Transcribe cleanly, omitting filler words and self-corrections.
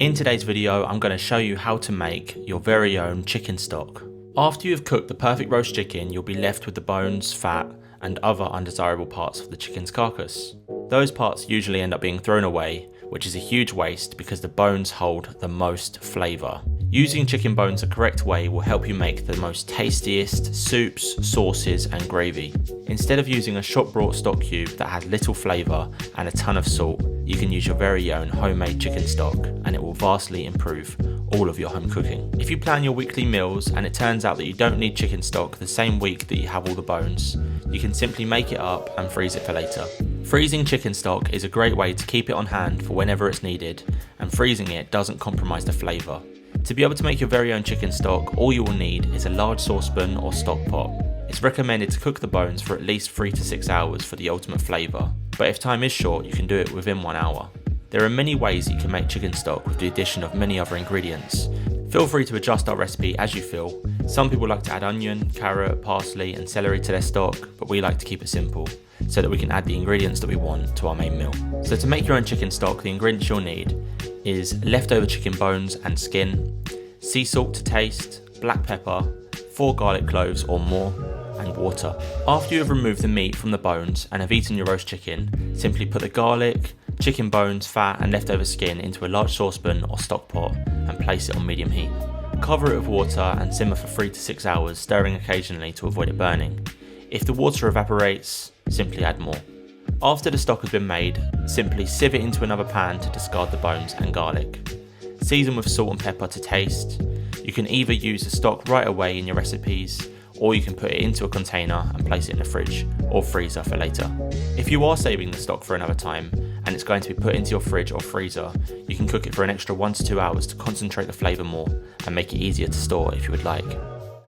In today's video, I'm going to show you how to make your very own chicken stock. After you have cooked the perfect roast chicken, you'll be left with the bones, fat, and other undesirable parts of the chicken's carcass. Those parts usually end up being thrown away, which is a huge waste because the bones hold the most flavour. Using chicken bones the correct way will help you make the most tastiest soups, sauces and gravy. Instead of using a shop bought stock cube that has little flavour and a ton of salt, you can use your very own homemade chicken stock and it will vastly improve all of your home cooking. If you plan your weekly meals and it turns out that you don't need chicken stock the same week that you have all the bones, you can simply make it up and freeze it for later. Freezing chicken stock is a great way to keep it on hand for whenever it's needed, and freezing it doesn't compromise the flavour. To be able to make your very own chicken stock, all you will need is a large saucepan or stock pot. It's recommended to cook the bones for at least 3 to 6 hours for the ultimate flavour, but if time is short, you can do it within 1 hour. There are many ways that you can make chicken stock with the addition of many other ingredients. Feel free to adjust our recipe as you feel. Some people like to add onion, carrot, parsley and celery to their stock, but we like to keep it simple, so that we can add the ingredients that we want to our main meal. So to make your own chicken stock, the ingredients you'll need is leftover chicken bones and skin, sea salt to taste, black pepper, 4 garlic cloves or more, and water. After you have removed the meat from the bones and have eaten your roast chicken, simply put the garlic, chicken bones, fat and leftover skin into a large saucepan or stock pot and place it on medium heat. Cover it with water and simmer for 3 to 6 hours, stirring occasionally to avoid it burning. If the water evaporates, simply add more. After the stock has been made, simply sieve it into another pan to discard the bones and garlic. Season with salt and pepper to taste. You can either use the stock right away in your recipes, or you can put it into a container and place it in the fridge or freezer for later. If you are saving the stock for another time and it's going to be put into your fridge or freezer, you can cook it for an extra 1 to 2 hours to concentrate the flavour more and make it easier to store if you would like.